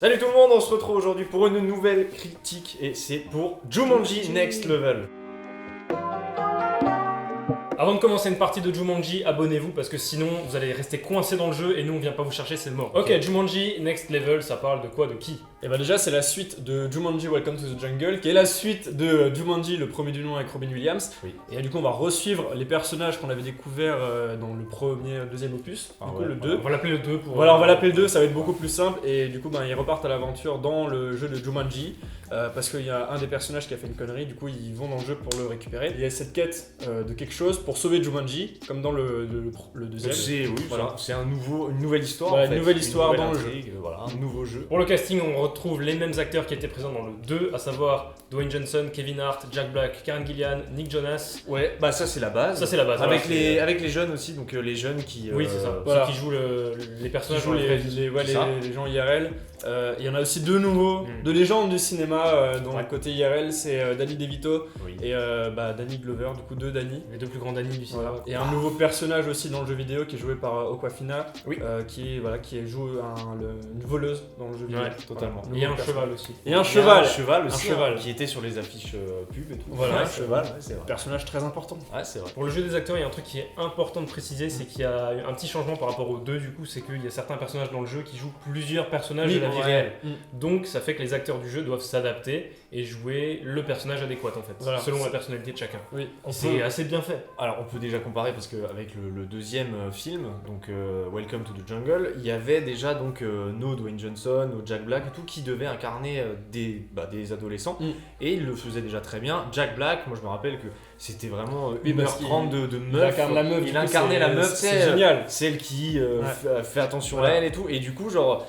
Salut tout le monde, on se retrouve aujourd'hui pour une nouvelle critique et c'est pour Jumanji Next Level. Avant de commencer une partie de Jumanji, abonnez-vous parce que sinon vous allez rester coincé dans le jeu et nous on vient pas vous chercher, c'est mort. Ok, Jumanji Next Level, ça parle de quoi, de qui? Et bah déjà c'est la suite de Jumanji Welcome to the Jungle qui est la suite de Jumanji le premier du nom avec Robin Williams. Oui. Et du coup on va resuivre les personnages qu'on avait découverts dans le deuxième opus, du coup le 2. On va l'appeler le 2 pour... Voilà, on va l'appeler le 2, ça va être beaucoup plus simple et du coup ils repartent à l'aventure dans le jeu de Jumanji parce qu'il y a un des personnages qui a fait une connerie, du coup ils vont dans le jeu pour le récupérer. Il y a cette quête de quelque chose pour sauver Jumanji, comme dans le deuxième. C'est une nouvelle histoire. Voilà, en fait. une nouvelle histoire dans le intrigue, voilà, un nouveau jeu. Pour le casting, on retrouve les mêmes acteurs qui étaient présents dans le 2, à savoir Dwayne Johnson, Kevin Hart, Jack Black, Karen Gillan, Nick Jonas. Ouais, bah ça c'est la base. Ça c'est la base. Avec, voilà, avec les jeunes aussi, donc les jeunes qui... Oui, c'est ça. voilà. Ceux qui jouent les personnages Qui jouent dans la vraie vie. les gens IRL. Il y en a aussi deux nouveaux, deux légendes du cinéma dans le côté IRL, c'est Danny DeVito et Danny Glover, du coup deux Danny. Les deux plus grands Danny du cinéma. Voilà. Et un nouveau personnage aussi dans le jeu vidéo qui est joué par Awkwafina, qui joue une voleuse dans le jeu vidéo. Ouais, totalement. Et un cheval aussi. Et un cheval. Un cheval aussi, Un cheval. qui était sur les affiches pub et tout. Voilà, un cheval, ouais, c'est vrai. Personnage très important. Ouais, c'est vrai. Pour le jeu des acteurs, il y a un truc qui est important de préciser, c'est qu'il y a un petit changement par rapport au 2 du coup, c'est qu'il y a certains personnages dans le jeu qui jouent plusieurs personnages de la vie réelle. Donc ça fait que les acteurs du jeu doivent s'adapter et jouer le personnage adéquat en fait, selon la personnalité de chacun. Oui, C'est assez bien fait. Alors on peut déjà comparer parce qu'avec le deuxième film, donc Welcome to the Jungle, il y avait déjà donc No Dwayne Johnson, No Jack Black et tout qui devaient incarner des adolescents et il le faisait déjà très bien. Jack Black, moi je me rappelle que c'était vraiment 1h30 de meuf. Il incarne la meuf. Il incarnait la meuf, c'est génial. Celle qui fait attention à elle et tout. Et du coup, genre,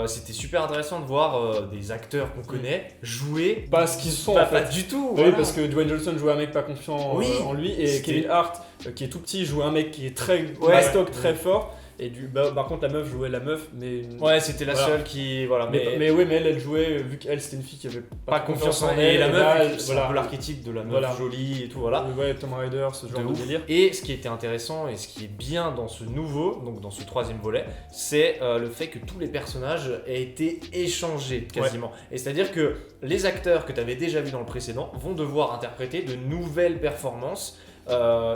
c'était super intéressant de voir des acteurs qu'on connaît jouer. Pas ce qu'ils sont Pas, en fait. pas du tout. Oui, voilà. parce que Dwayne Johnson joue un mec pas confiant en lui et Kevin Hart, qui est tout petit, joue un mec qui est très mastoc, très fort. Et par contre la meuf jouait la meuf, mais ouais, c'était la seule qui mais elle jouait, vu qu'elle c'était une fille qui avait pas confiance en elle, et la meuf c'est un peu l'archétype de la meuf jolie et tout, voilà. Ouais, Tomb Raider, ce genre de délire. Et ce qui était intéressant et ce qui est bien dans ce nouveau, donc dans ce troisième volet, c'est le fait que tous les personnages aient été échangés quasiment. Et c'est-à-dire que les acteurs que tu avais déjà vus dans le précédent vont devoir interpréter de nouvelles performances.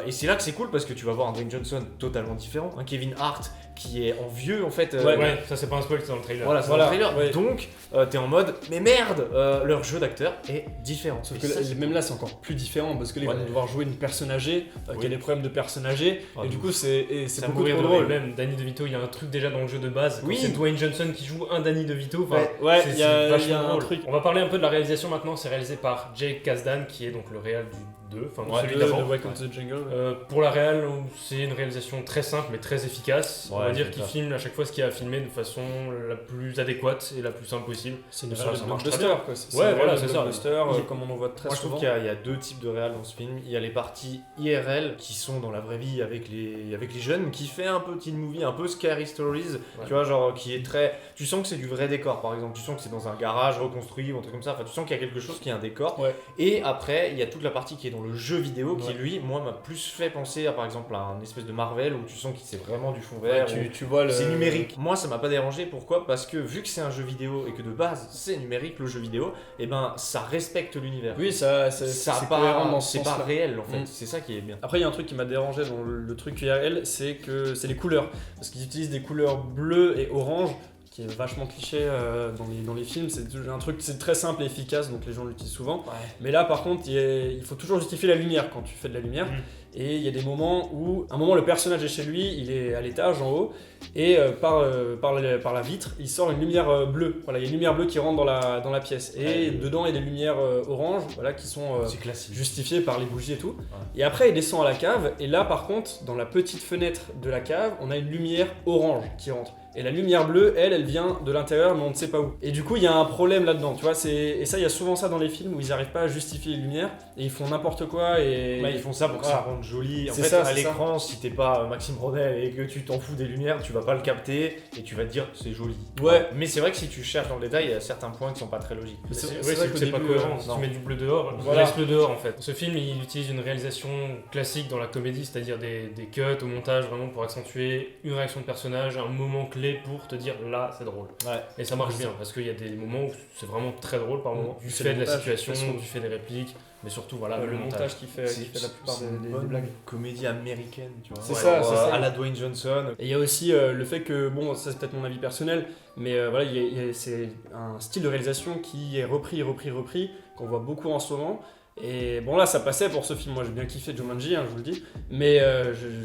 Et c'est là que c'est cool parce que tu vas voir un Dwayne Johnson totalement différent, un Kevin Hart qui est en vieux en fait. Ouais, ça c'est pas un spoil, c'est dans le trailer. Voilà, c'est dans le trailer. Ouais. Donc t'es en mode, mais merde, leur jeu d'acteur est différent. Sauf que même là c'est encore plus différent parce que là ils vont devoir jouer une personne âgée qui a des problèmes de personne âgée et du coup c'est beaucoup trop drôle. Même Danny DeVito, il y a un truc déjà dans le jeu de base. C'est Dwayne Johnson qui joue un Danny DeVito. Il y a un truc. On va parler un peu de la réalisation maintenant. C'est réalisé par Jake Kasdan qui est donc le réal du 2, celui d'avant. Welcome to the Jungle. Pour la réal, c'est une réalisation très simple mais très efficace. On va dire qu'il filme à chaque fois ce qu'il y a à filmer de façon la plus adéquate et la plus simple possible. C'est une réal de blockbuster quoi. C'est ça. Blockbuster comme on en voit très souvent. Moi je trouve qu'il y a deux types de réal dans ce film. Il y a les parties IRL qui sont dans la vraie vie avec les jeunes, qui fait un peu teen movie, un peu Scary Stories, tu vois, genre qui est très... Tu sens que c'est du vrai décor par exemple, tu sens que c'est dans un garage reconstruit ou un truc comme ça, enfin tu sens qu'il y a quelque chose qui est un décor. Et après il y a toute la partie qui est dans le jeu vidéo qui lui, moi m'a plus fait penser à par exemple à une espèce de Marvel où tu sens que c'est vraiment du fond vert, tu vois c'est numérique. Moi ça m'a pas dérangé, pourquoi ? Parce que vu que c'est un jeu vidéo et que de base c'est numérique le jeu vidéo, et ben ça respecte l'univers. Oui, c'est cohérent dans ce c'est sens-là. pas réel en fait, c'est ça qui est bien. Après il y a un truc qui m'a dérangé dans le truc IRL, c'est les couleurs, parce qu'ils utilisent des couleurs bleues et orange qui est vachement cliché dans les films. C'est un truc, c'est très simple et efficace, donc les gens l'utilisent souvent. Mais là par contre il faut toujours justifier la lumière quand tu fais de la lumière. Et il y a des moments où, le personnage est chez lui, il est à l'étage en haut, et par la vitre, il sort une lumière bleue. Voilà, il y a une lumière bleue qui rentre dans la pièce. Et dedans, il y a des lumières oranges, qui sont justifiées par les bougies et tout. Et après, il descend à la cave, et là, par contre, dans la petite fenêtre de la cave, on a une lumière orange qui rentre. Et la lumière bleue, elle vient de l'intérieur, mais on ne sait pas où. Et du coup, il y a un problème là-dedans, tu vois. Il y a souvent ça dans les films où ils n'arrivent pas à justifier les lumières et ils font n'importe quoi. Et ils font ça pour que ça rende rendre joli. En C'est fait, ça, à c'est l'écran, si t'es pas Maxime Rodel et que tu t'en fous des lumières, tu vas pas le capter et tu vas te dire c'est joli. Ouais. Mais c'est vrai que si tu cherches dans le détail, il y a certains points qui sont pas très logiques. C'est vrai que qu'au c'est pas début, cohérent. Si non. tu mets du bleu dehors, Voilà. laisse-le dehors en fait. Ce film, il utilise une réalisation classique dans la comédie, c'est-à-dire des cuts au montage vraiment pour accentuer une réaction de personnage, un moment clé pour te dire là c'est drôle. Ouais. Et ça marche bien parce qu'il y a des moments où c'est vraiment très drôle par moment. Du C'est fait le de la montage, situation, de toute façon. du fait des répliques, mais surtout voilà le montage qui fait la plupart c'est une des bonne blagues. comédie américaine, tu vois. C'est ça, c'est ça. À la Dwayne Johnson. Et il y a aussi le fait que, bon, ça c'est peut-être mon avis personnel, mais voilà, c'est un style de réalisation qui est repris, qu'on voit beaucoup en ce moment. Et bon, là ça passait pour ce film, moi j'ai bien kiffé Jumanji, hein, je vous le dis, mais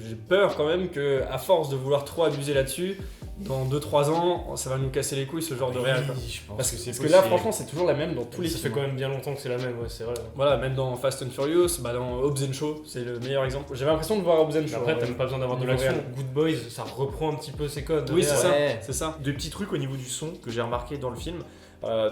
j'ai peur quand même qu'à force de vouloir trop abuser là-dessus, dans 2-3 ans, ça va nous casser les couilles ce genre de réal. Quoi. Je pense Parce que là, franchement, c'est toujours la même dans tous les ça films. fait quand même bien longtemps que c'est la même, ouais, c'est vrai. Voilà, même dans Fast and Furious, dans Hobbs & Shaw, c'est le meilleur exemple. J'avais l'impression de voir Hobbs & Shaw. Après, t'as même pas besoin d'avoir de niveau l'action. réel. Good Boys, ça reprend un petit peu ses codes. Oui, c'est réel. ça, c'est ça. Deux petits trucs au niveau du son que j'ai remarqué dans le film.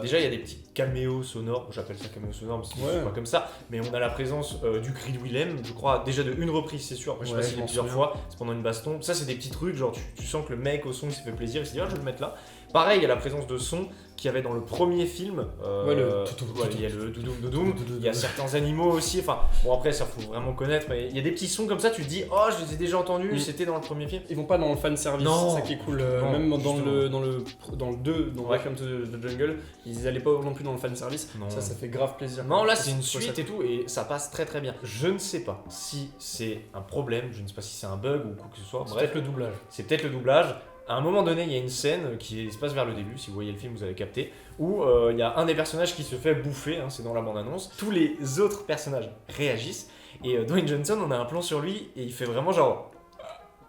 Déjà, il y a des petits caméos sonores, j'appelle ça caméos sonores parce que c'est pas comme ça, mais on a la présence du cri de Willem, je crois, déjà de une reprise, c'est sûr. Après, je sais pas s'il est plusieurs fois, c'est pendant une baston. Ça, c'est des petits trucs, genre tu sens que le mec au son il s'est fait plaisir, il s'est dit, ah, je vais le mettre là. Pareil, il y a la présence de son qu'il y avait dans le premier film. Ouais, le il y a le doudoum, il y a certains animaux aussi. Enfin, bon, après, ça faut vraiment connaître, mais il y a des petits sons comme ça, tu te dis, oh, je les ai déjà entendus, c'était dans le premier film. Ils vont pas dans le fan service, Non, c'est ça qui est cool. non, Même dans justement. le 2, dans Ouais. Welcome to the Jungle, ils allaient pas non plus dans le fan service. Non. Ça fait grave plaisir. Non, là Ça, c'est une ça, suite ça- et tout, et ça passe très très bien. Je ne sais pas si c'est un problème, je ne sais pas si c'est un bug ou quoi que ce soit. C'est Bref, peut-être le doublage. c'est peut-être le doublage. À un moment donné, il y a une scène qui se passe vers le début, si vous voyez le film, vous allez capter, où il y a un des personnages qui se fait bouffer, hein, c'est dans la bande-annonce. Tous les autres personnages réagissent, et Dwayne Johnson, on a un plan sur lui, et il fait vraiment genre.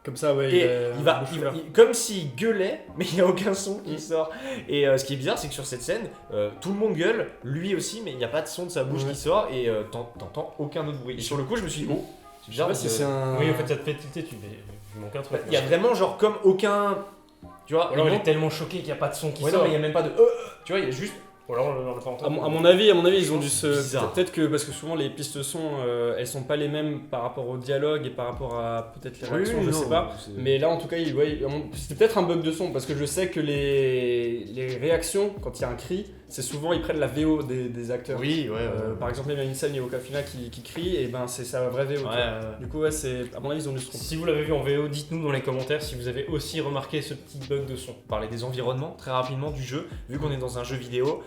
Comme ça, ouais. Et comme s'il gueulait, mais il n'y a aucun son qui sort. Et ce qui est bizarre, c'est que sur cette scène, tout le monde gueule, lui aussi, mais il n'y a pas de son de sa bouche qui sort, et t'entends aucun autre bruit. Et sur le coup, je me suis dit, oh, c'est Je sais bizarre. pas si c'est un. Oui, en fait, ça te fait tilter, tu manques un truc. Il y a vraiment genre comme aucun. Tu vois, Alors, il il est manque- tellement choqué qu'il n'y a pas de son qui Ouais, non, sort. mais il n'y a même pas de. Tu vois, il y a juste. Ou alors, on l'a pas À entendu. mon avis, ils ont dû se. Bizarre. Peut-être que parce que souvent les pistes son, elles sont pas les mêmes par rapport au dialogue et par rapport à peut-être les réactions, je sais pas. Mais là, en tout cas, c'était peut-être un bug de son parce que je sais que les réactions, quand il y a un cri, c'est souvent ils prennent la VO des acteurs. Oui, ouais. Par exemple, il y a une scène, il y a Okafina qui crie, et ben c'est sa vraie VO. tu vois. Du coup, ouais, à mon avis, ils ont dû se tromper. Si vous l'avez vu en VO, dites-nous dans les commentaires si vous avez aussi remarqué ce petit bug de son. Parler des environnements très rapidement du jeu. Vu qu'on est dans un jeu vidéo,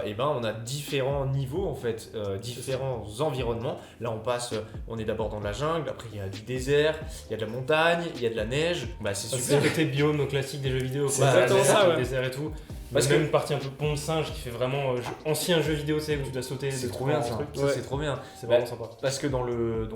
et ben on a différents niveaux en fait, différents environnements. Là on passe, on est d'abord dans la jungle, après il y a du désert, il y a de la montagne, il y a de la neige. Bah c'est C'est super. le côté biome classique des jeux vidéo. C'est quoi. exactement Désert, ça, ouais. désert et tout. Parce Même une partie un peu pont de singe qui fait vraiment ancien jeu vidéo, tu sais, où tu dois sauter. C'est de trop bien ça. truc. Ça, Ouais. c'est trop bien. C'est vraiment sympa. Parce que dans le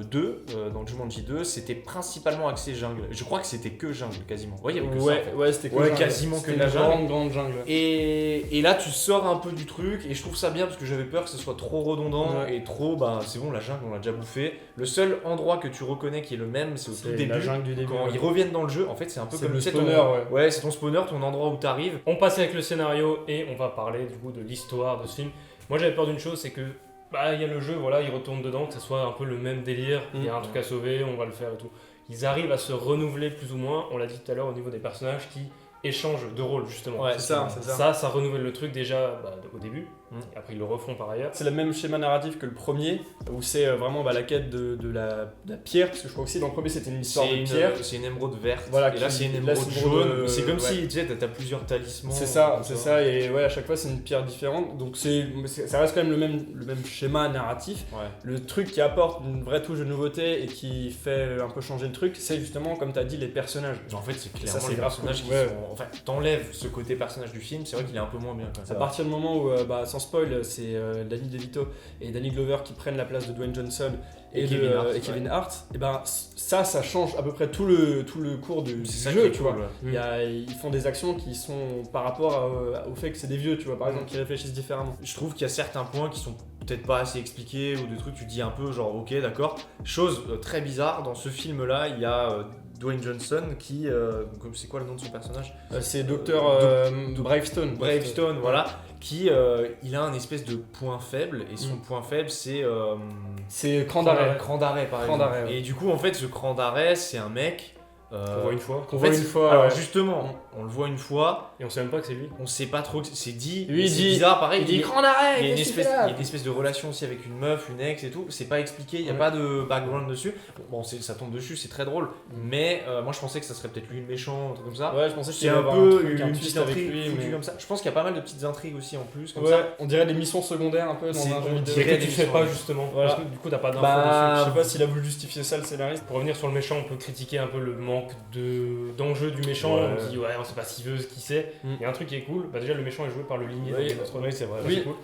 2, dans le Jumanji 2, c'était principalement axé jungle. Je crois que c'était que jungle quasiment. Ouais, il y avait que ça, en fait. Ouais, c'était Ouais, jungle. quasiment que C'était de la une jungle. grande jungle. Et là, tu sors un peu du truc, et je trouve ça bien parce que j'avais peur que ce soit trop redondant Ouais. et trop. Bah, c'est bon, la jungle, on l'a déjà bouffé. Le seul endroit que tu reconnais qui est le même, c'est au tout C'est début. la jungle du début. Quand ouais. ils reviennent dans le jeu, en fait, c'est un peu C'est comme le tu sais, spawner, ton... ouais. c'est ton spawner, ton endroit où t'arrives. On passe avec le scénario et on va parler du coup de l'histoire de ce film. Moi j'avais peur d'une chose, c'est que bah il y a le jeu, voilà, ils retournent dedans, que ça soit un peu le même délire, il y a un truc à sauver, on va le faire et tout. Ils arrivent à se renouveler plus ou moins, on l'a dit tout à l'heure au niveau des personnages qui échangent de rôle justement. Ouais, C'est ça. Ça renouvelle le truc déjà au début, Mm. et après ils le refont par ailleurs. C'est le même schéma narratif que le premier, où c'est vraiment la quête de la pierre, parce que je crois aussi dans le premier c'était une histoire de pierre. C'est une émeraude verte. Voilà, et là, qui- c'est une là, émeraude c'est une émeraude, jaune. C'est comme ouais. si tu sais, t'as plusieurs talismans. C'est ça, comme c'est ça, et ouais, à chaque fois c'est une pierre différente, donc ça reste quand même le même schéma narratif. Ouais. Le truc qui apporte une vraie touche de nouveauté et qui fait un peu changer le truc, c'est justement, comme tu as dit, les personnages. En fait, c'est clairement Ça, c'est les grave personnages cool. qui Ouais. sont. Enfin, t'enlèves ce côté personnage du film, c'est vrai qu'il est un peu moins bien. Quand À même. partir du moment où, sans spoil, c'est Danny DeVito et Danny Glover qui prennent la place de Dwayne Johnson Et Kevin Hart, et ben ça change à peu près tout le cours du C'est ça jeu, qui est tu cool, vois. ouais. Ils font des actions qui sont par rapport au fait que c'est des vieux, tu vois, par exemple, qui réfléchissent différemment. Je trouve qu'il y a certains points qui sont peut-être pas assez expliqués ou des trucs tu dis un peu genre ok d'accord. Chose très bizarre dans ce film là, il y a Dwayne Johnson qui c'est quoi le nom de son personnage? C'est Dr. Bravestone. Bravestone, voilà, qui il a un espèce de point faible et son point faible c'est cran d'arrêt. Cran d'arrêt par exemple. d'arrêt, ouais. Et du coup en fait ce cran d'arrêt c'est un mec On voit une fois. Qu'on voit une fois. Alors ouais. justement, on le voit une fois, Et on sait même pas que c'est lui. on sait pas trop que c'est dit. Lui, il c'est dit- bizarre pareil. Il dit cran d'arrêt. il y a une qu'est-ce qu'il espèce, fait là il y a une espèce de relation aussi avec une meuf, une ex et tout. C'est pas expliqué, il y a Ouais. pas de background dessus. Bon, ça tombe dessus, c'est très drôle. Mais moi je pensais que ça serait peut-être lui le méchant, un truc comme ça. Ouais, je pensais C'est qu'il allait un avoir peu truc, un une twist petite avec intrigue lui, foutue mais... comme ça. Je pense qu'il y a pas mal de petites intrigues aussi en plus comme Ouais, ça. on dirait des missions secondaires un peu dans C'est- un jeu on vidéo. dirait Et que des tu fais missions, pas ouais. justement. Voilà. Parce que du coup, t'as pas d'infos Bah, dessus. je sais pas s'il a voulu justifier ça le scénariste. Pour revenir sur le méchant, on peut critiquer un peu le manque d'enjeu du méchant. Ouais. On dit ouais, on sait pas s'il veut, qui c'est. Il y a un truc qui est cool. Bah, déjà, le méchant est joué par le ligné. Oui, de Game of Thrones. c'est vrai. Ça, Oui. c'est cool.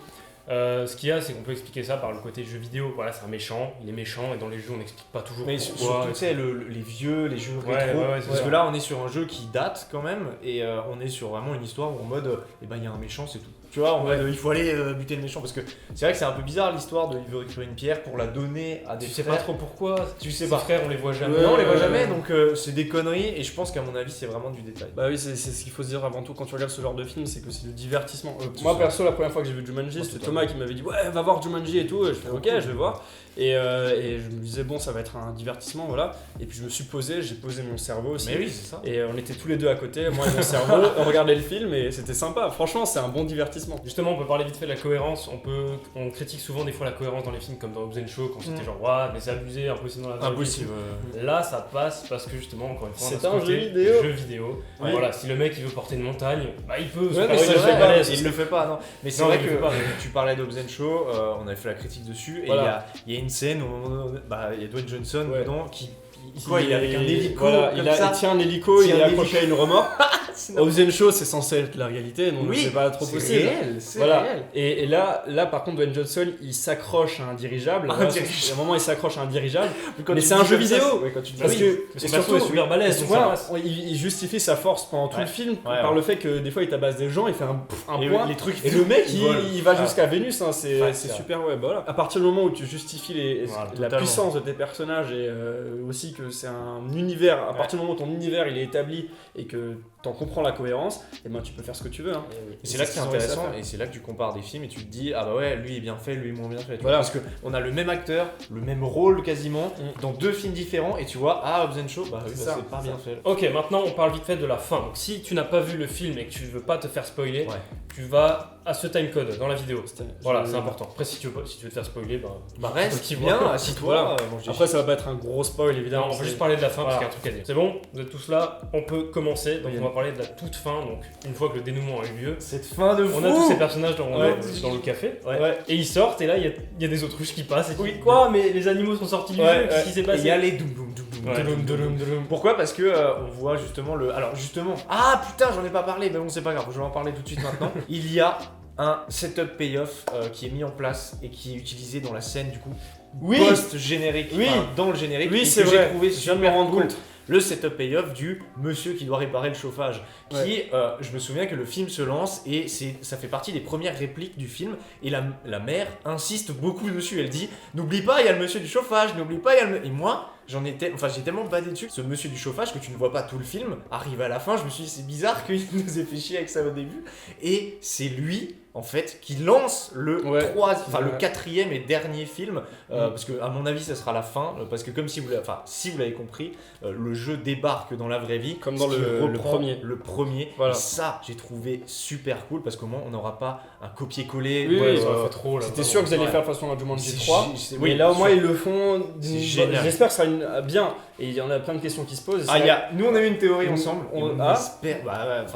Ce qu'il y a, c'est qu'on peut expliquer ça par le côté jeu vidéo. Voilà, c'est un méchant, il est méchant, et dans les jeux, on n'explique pas toujours Mais pourquoi. surtout, tu sais, les vieux, les jeux Ouais, rétro. ouais, ouais, c'est parce ça. que là, on est sur un jeu qui date quand même, et on est sur vraiment une histoire où en mode, eh ben, il y a un méchant, c'est tout. Tu vois, en Ouais. mode, il faut aller buter le méchant. Parce que c'est vrai que c'est un peu bizarre l'histoire de il veut récupérer une pierre pour la donner à des Tu sais frères. pas trop pourquoi. Tu sais Ses pas. frères, on les voit jamais. Ouais, Non, on les voit ouais, jamais, ouais. donc c'est des conneries, et je pense qu'à mon avis, c'est vraiment du détail. Bah oui, c'est ce qu'il faut se dire avant tout quand tu regardes ce genre de film, c'est que c'est du divertissement. C'est Moi ça. perso, la première fois que j'ai vu Jumanji, Moi, c'était c'est Thomas qui m'avait dit ouais, va voir Jumanji et tout. Et je fais ok, je vais voir. Et je me disais bon, ça va être un divertissement, voilà. Et puis je me suis posé, j'ai posé mon cerveau aussi. Mais oui, c'est ça. Et on était tous les deux à côté, moi et mon cerveau, on regardait le film et c'était sympa. Franchement, c'est un bon divertissement. Justement, on peut parler vite fait de la cohérence. On critique souvent des fois la cohérence dans les films, comme dans Hobbs & Shaw, quand c'était genre, ouais, mais c'est abusé, impossible dans la vraie vie. Impossible. Là, ça passe parce que justement, encore une fois, on a C'est ce un côté jeu vidéo. jeu vidéo. Oui. Voilà, si le mec il veut porter une montagne, bah il peut. Ouais, mais Oui, ça, c'est je fais vrai, pas l'aise. il le fait pas, non. Mais c'est Non, vrai il le que fait pas. tu parlais d'Hobbs & Shaw, on avait fait la critique dessus, et Voilà. il y a une scène où il y a Dwayne Johnson Ouais. dedans qui. Il est avec un hélico, voilà, comme il ça. tient un hélico, Tient il est un accroché à une remorque. C'est n'importe Hobbs & Shaw, c'est censé être la réalité, donc Oui, c'est pas trop c'est possible. réel, c'est Voilà. réel. Et là, par contre, Dwayne Johnson, il s'accroche à un dirigeable. Un Voilà, dirigeable. À un moment, il s'accroche à un dirigeable. Quand Mais tu c'est dis un jeu comme ça, vidéo. ouais, quand tu dis Parce ça, que, mais et son perso est super balèze, donc ça voilà, passe. il justifie sa force pendant tout Ouais. le film Ouais, par ouais. le fait que des fois il tabasse des gens, il fait un Et point. les trucs. Et le mec, vole. il va Ah. jusqu'à Vénus, hein, c'est Ouais, c'est c'est super, ouais, bah voilà. À partir du moment où tu justifies Voilà, la totalement. puissance de tes personnages et aussi que c'est un univers, à partir du moment où ton univers il est établi et que t'en comprends la cohérence, et ben tu peux faire ce que tu veux. Hein. Et c'est là que ce c'est qu'ils ont réussi à intéressant, faire. et c'est là que tu compares des films et tu te dis, ah bah ouais, lui est bien fait, lui est moins bien fait. tu vois. Voilà. Parce qu'on a le même acteur, le même rôle quasiment, dans deux films différents, et tu vois, ah, Hobbs & Shaw, bah oui, C'est bah, ça, c'est pas c'est bien ça. fait. Ok, maintenant on parle vite fait de la fin. Donc si tu n'as pas vu le film et que tu veux pas te faire spoiler, Ouais. tu vas à ce timecode dans la vidéo. Voilà, Je- c'est important. Après, si tu veux te faire spoiler, bah. Bah faut reste qu'il bien, voit. assis-toi. Voilà. bon, je dis- Après, ça va pas être un gros spoil évidemment. Non, on va c'est- juste parler de la fin parce Voilà. qu'il y a un truc à dire. C'est bon, vous êtes tous là, on peut commencer. Donc Oui. on va parler de la toute fin. Donc une fois que le dénouement a eu lieu, Cette fin de fou. on a tous ces personnages dans, Ouais. dans le café. Ouais. Et ils sortent et là il y a des autruches qui passent. Et Oui. quoi, mais les animaux sont sortis du Ouais, jeu, qu'est-ce ouais. qui s'est Et passé? il y a les doum doum doum doum Ouais. doum doum doum. Pourquoi? Parce que on voit justement le. Alors justement. Ah putain, j'en ai pas parlé, mais bon, c'est pas grave, je vais en parler tout de suite maintenant. Il y a un setup payoff qui est mis en place et qui est utilisé dans la scène du coup Oui. post-générique, Oui. enfin, dans le générique. Oui, et c'est que vrai. J'ai trouvé Je viens de me super rendre cool. compte. Le setup payoff du monsieur qui doit réparer le chauffage. Qui, je me souviens que le film se lance et ça fait partie des premières répliques du film. Et la mère insiste beaucoup dessus. Elle dit n'oublie pas, il y a le monsieur du chauffage, n'oublie pas, il y a le. Et moi, j'ai tellement badé dessus. Ce monsieur du chauffage que tu ne vois pas tout le film arrive à la fin. Je me suis dit, c'est bizarre qu'il nous ait fait chier avec ça au début. Et c'est lui, en fait, qui lance le Ouais. le Ouais. quatrième et dernier film. Parce que, à mon avis, ça sera la fin. Parce que, comme si vous l'avez compris, le jeu débarque dans la vraie vie. Comme dans ce qui le reprend premier. Le premier. Voilà. Et ça, j'ai trouvé super cool parce qu'au moins, on n'aura pas un copier-coller. Oui, Ouais, oui, ça aurait fait trop là. C'était sûr que vous alliez Ouais. faire de toute façon à Jumanji C'est 3. gi- Oui, oui, là au moins sûr. ils le font. C'est génial. J'espère que ça sera bien. Et il y en a plein de questions qui se posent. Ah, nous on a eu une théorie ensemble. Et on Ah. espère.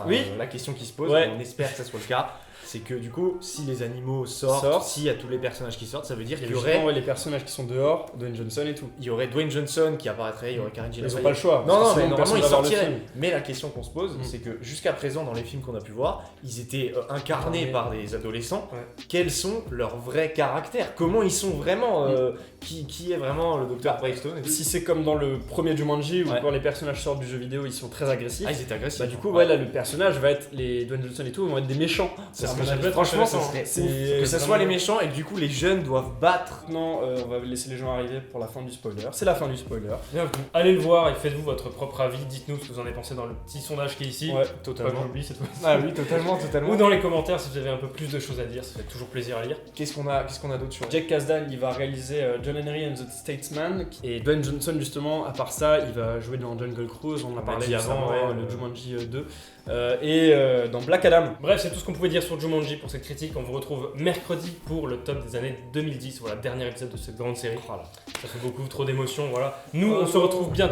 Oui. La question qui se pose, Ouais. on espère que ça soit le cas. C'est que du coup, si les animaux sortent, Sortent. s'il y a tous les personnages qui sortent, ça veut dire Il qu'il y y aurait, aurait les personnages qui sont dehors, Dwayne Johnson et tout. il y aurait Dwayne Johnson qui apparaîtrait, il y aurait Karen Ils Gillan. ont pas le choix. Non, non, parce que mais sinon, normalement personne ils va voir le sortiraient. film. Mais la question qu'on se pose, c'est que jusqu'à présent, dans les films qu'on a pu voir, ils étaient incarnés Incarnés. par des adolescents. Ouais. Quels sont leurs vrais caractères? Comment ils sont vraiment qui est vraiment le docteur Brightstone et tout. Si c'est comme dans le premier Jumanji où Ouais. quand les personnages sortent du jeu vidéo ils sont très agressifs, Ah, ils étaient agressifs. bah du coup ouais là le personnage va être les Dwayne Johnson et tout vont être des méchants. Ça C'est un Ça peut être franchement, ça intéressant. serait C'est- ouf. Que ce c'est soit les vraiment- méchants et que du coup les jeunes doivent battre. Maintenant, on va laisser les gens arriver pour la fin du spoiler. C'est la fin du spoiler. Bien, vous allez le voir et faites-vous votre propre avis. Dites-nous ce que vous en avez pensé dans le petit sondage qui est ici. Ouais, Pas que Totalement. j'oublie cette fois. Ah oui, totalement, totalement. Ou dans les commentaires si vous avez un peu plus de choses à dire, ça fait toujours plaisir à lire. Qu'est-ce qu'on a d'autre sur Jake Kasdan, il va réaliser John Henry and the Statesman. Et Dwayne Johnson, justement, à part ça, il va jouer dans Jungle Cruise, on en a parlé dit avant, avant, ouais, le Jumanji 2. Et dans Black Adam. Bref, c'est tout ce qu'on pouvait dire sur Jumanji pour cette critique. On vous retrouve mercredi pour le top des années 2010. Voilà, dernier épisode de cette grande série. Voilà. Ça fait beaucoup trop d'émotions, voilà. Nous, on se retrouve bien.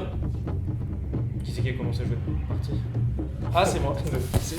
Qui c'est qui a commencé à jouer? Parti. Ah, c'est moi. C'est-